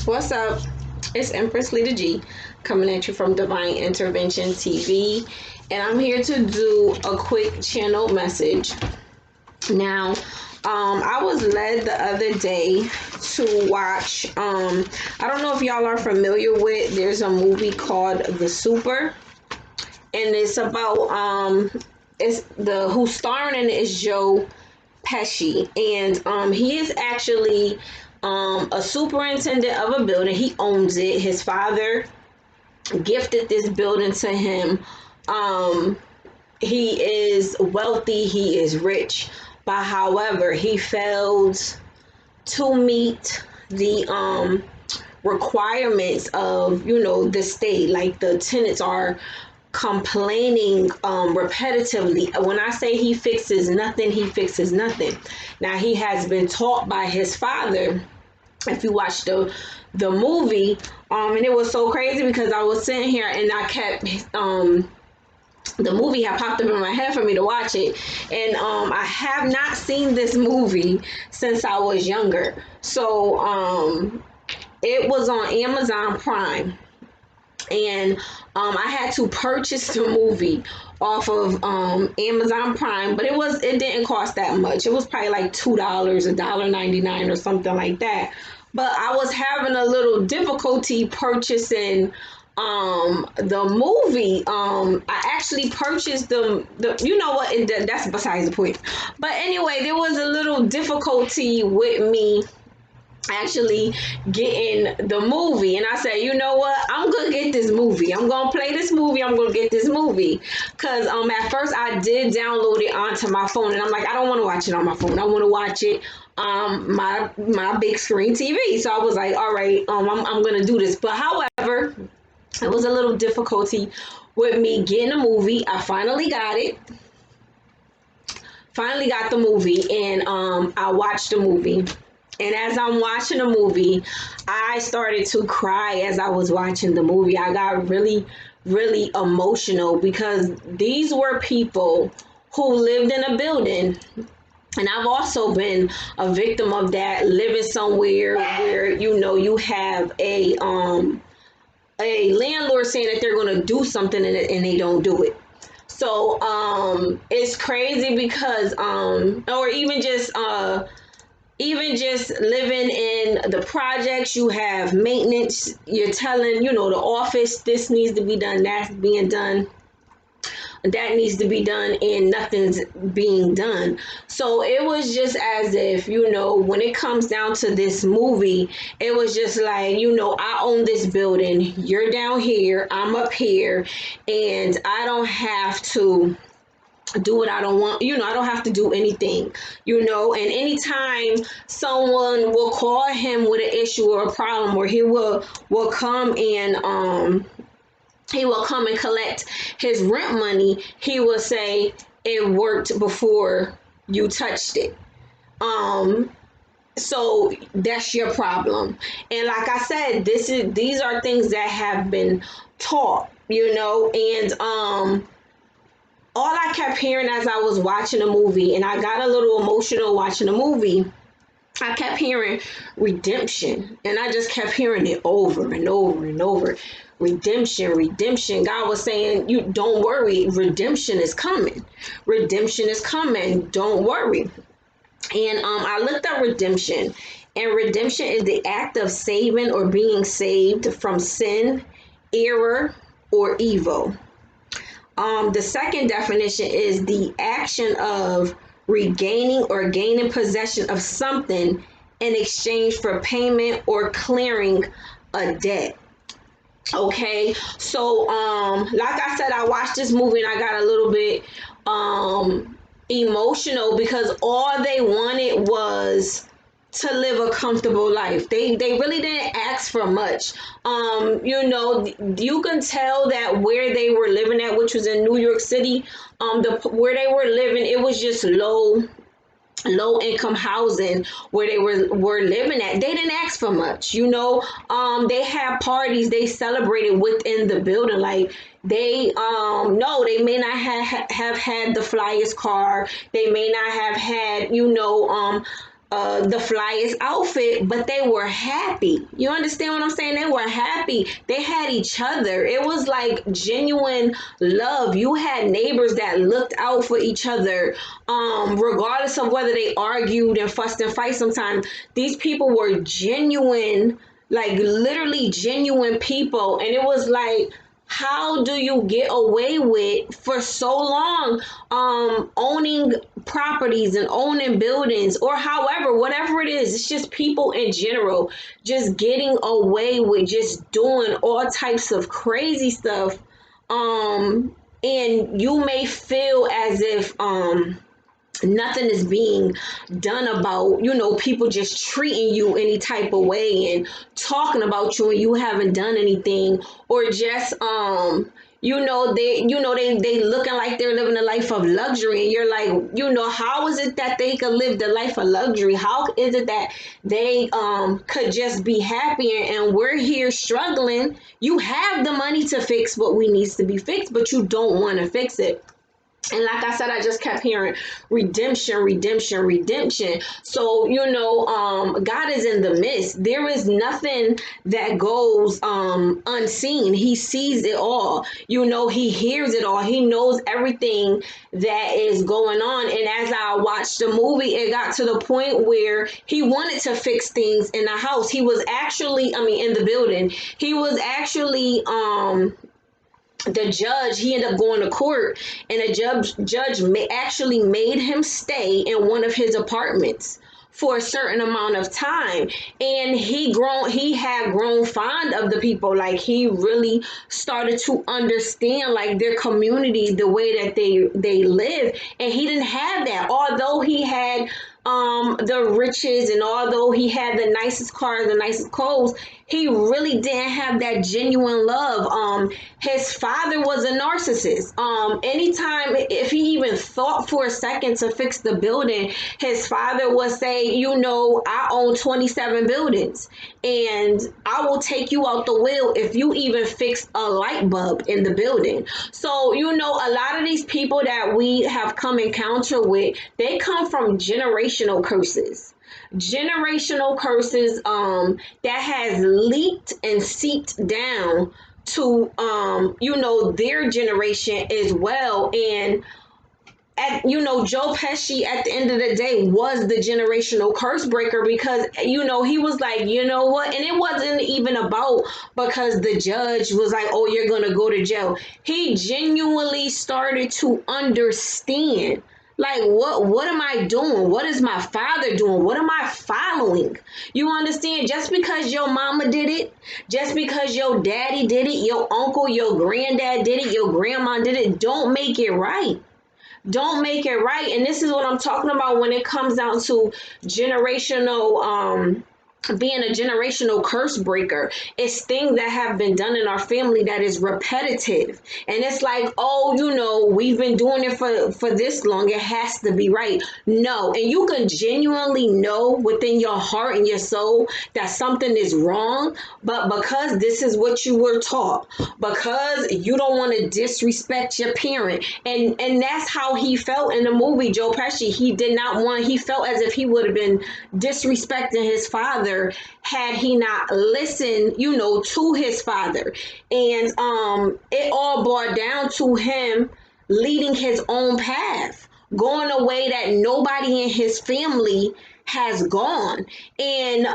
What's up? It's Empress Lita G coming at you from Divine Intervention TV, and I'm here to do a quick channel message. Now, I was led the other day to watch. I don't know if y'all are familiar with. There's a movie called The Super, and it's about it's the who's starring in it is Joe Pesci, and he is actually a superintendent of a building. He owns it. His father gifted this building to him. He is wealthy. He is rich, but however, he failed to meet the requirements of the state. Like the tenants are complaining repetitively. When I say he fixes nothing, he fixes nothing. Now he has been taught by his father. If you watch the movie, and it was so crazy because I was sitting here and I kept the movie had popped up in my head for me to watch it, and I have not seen this movie since I was younger. So it was on Amazon Prime, and I had to purchase the movie off of Amazon Prime, but it didn't cost that much. It was probably like $2, $1.99 or something like that. But I was having a little difficulty purchasing the movie. I actually purchased the you know what, that's besides the point. But anyway, there was a little difficulty with me actually getting the movie, and I said, you know what, I'm gonna get this movie. I'm gonna play this movie. I'm gonna get this movie because at first I did download it onto my phone, and I'm like, I don't want to watch it on my phone. I want to watch it my big screen TV. So I was like, all right, I'm gonna do this. But however, it was a little difficulty with me getting the movie. I finally got it. Finally got the movie, and I watched the movie. And as I'm watching the movie, I started to cry as I was watching the movie. I got really, really emotional because these were people who lived in a building. And I've also been a victim of that, living somewhere where, you have a landlord saying that they're going to do something and they don't do it. So it's crazy because, or even just living in the projects, you have maintenance. You're telling, the office, this needs to be done, that's being done, that needs to be done, and nothing's being done. So it was just as if, when it comes down to this movie, it was just like, I own this building, you're down here, I'm up here, and I don't have to do what I don't want. I don't have to do anything, and anytime someone will call him with an issue or a problem, or he will come and collect his rent money, he will say it worked before you touched it. So that's your problem. And like I said, these are things that have been taught, and all I kept hearing as I was watching the movie, and I got a little emotional watching the movie, I kept hearing redemption, and I just kept hearing it over and over and over. Redemption, redemption. God was saying, "You don't worry, redemption is coming. Redemption is coming. Don't worry." And I looked up redemption, and redemption is the act of saving or being saved from sin, error, or evil. The second definition is the action of regaining or gaining possession of something in exchange for payment or clearing a debt. Okay, so like I said, I watched this movie and I got a little bit emotional because all they wanted was to live a comfortable life. They really didn't ask for much. You can tell that where they were living at, which was in New York City, where they were living, it was just low income housing where they were living at. They didn't ask for much. They had parties, they celebrated within the building. Like they no, they may not have had the flyest car, they may not have had the flyest outfit, but they were happy. You understand what I'm saying? They were happy. They had each other. It was like genuine love. You had neighbors that looked out for each other, regardless of whether they argued and fussed and fight. Sometimes these people were genuine, like literally genuine people, and it was like, how do you get away with for so long owning properties and owning buildings, or however, whatever it is, it's just people in general just getting away with just doing all types of crazy stuff, and you may feel as if nothing is being done about, people just treating you any type of way and talking about you and you haven't done anything, or just they looking like they're living a life of luxury, and you're like, how is it that they could live the life of luxury? How is it that they could just be happy, and we're here struggling? You have the money to fix what we needs to be fixed, but you don't want to fix it. And like I said, I just kept hearing redemption, redemption, redemption. So, God is in the midst. There is nothing that goes unseen. He sees it all. He hears it all. He knows everything that is going on. And as I watched the movie, it got to the point where he wanted to fix things in the house. He was actually, in the building. He was actually, the judge, he ended up going to court, and the judge actually made him stay in one of his apartments for a certain amount of time. And he had grown fond of the people. Like, he really started to understand, like, their community, the way that they live. And he didn't have that, although he had the riches, and although he had the nicest cars, the nicest clothes, he really didn't have that genuine love. His father was a narcissist. Anytime, if he even thought for a second to fix the building, his father would say, I own 27 buildings, and I will take you out the will if you even fix a light bulb in the building. So, a lot of these people that we have come encounter with, they come from generational curses that has leaked and seeped down to their generation as well. And Joe Pesci at the end of the day was the generational curse breaker, because he was like, what, and it wasn't even about because the judge was like, oh, you're gonna go to jail. He genuinely started to understand, like, what am I doing? What is my father doing? What am I following? You understand? Just because your mama did it, just because your daddy did it, your uncle, your granddad did it, your grandma did it, don't make it right. Don't make it right. And this is what I'm talking about when it comes down to generational, being a generational curse breaker. It's things that have been done in our family that is repetitive, and it's like, oh, we've been doing it for this long, it has to be right. No. And you can genuinely know within your heart and your soul that something is wrong, but because this is what you were taught, because you don't want to disrespect your parent, and that's how he felt in the movie. Joe Pesci, he felt as if he would have been disrespecting his father had he not listened, to his father. And it all boiled down to him leading his own path, going a way that nobody in his family has gone. And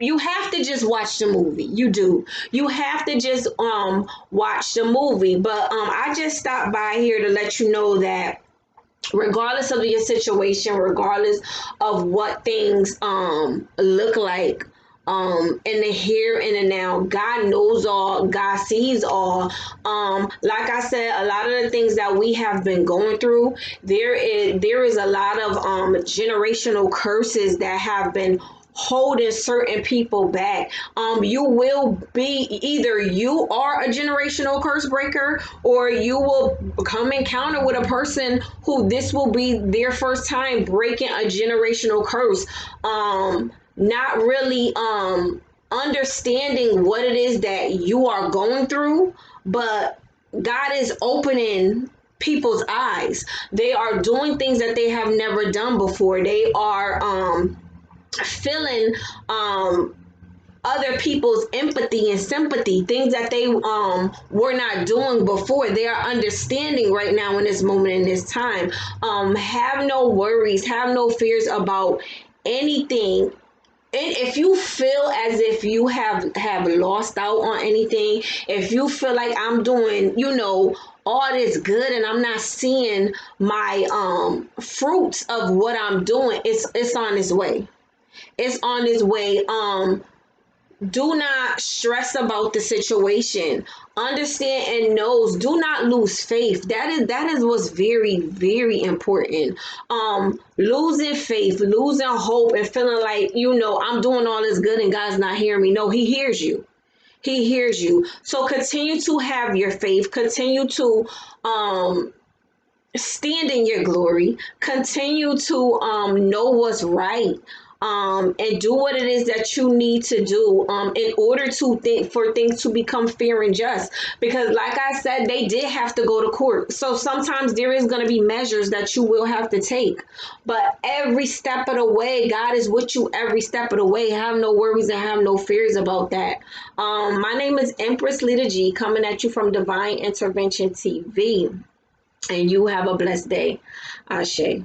you have to just watch the movie. You do. You have to just watch the movie. But I just stopped by here to let you know that regardless of your situation, regardless of what things look like in the here and the now, God knows all, God sees all. Like I said, a lot of the things that we have been going through, there is a lot of generational curses that have been holding certain people back. You will be, either you are a generational curse breaker, or you will come encounter with a person who this will be their first time breaking a generational curse. Not really understanding what it is that you are going through, but God is opening people's eyes. They are doing things that they have never done before. They are feeling um other people's empathy and sympathy, things that they were not doing before. They are understanding right now in this moment, in this time. Have no worries, have no fears about anything. And if you feel as if you have lost out on anything, if you feel like I'm doing, all this good and I'm not seeing my fruits of what I'm doing, it's on its way. It's on its way. Do not stress about the situation. Understand and knows. Do not lose faith. That is what's very, very important. Losing faith, losing hope, and feeling like, I'm doing all this good and God's not hearing me. No, He hears you. He hears you. So continue to have your faith. Continue to stand in your glory. Continue to know what's right. And do what it is that you need to do in order to think for things to become fair and just. Because, like I said, they did have to go to court. So sometimes there is going to be measures that you will have to take. But every step of the way, God is with you every step of the way. Have no worries and have no fears about that. My name is Empress Lita G, coming at you from Divine Intervention TV. And you have a blessed day. Ashe.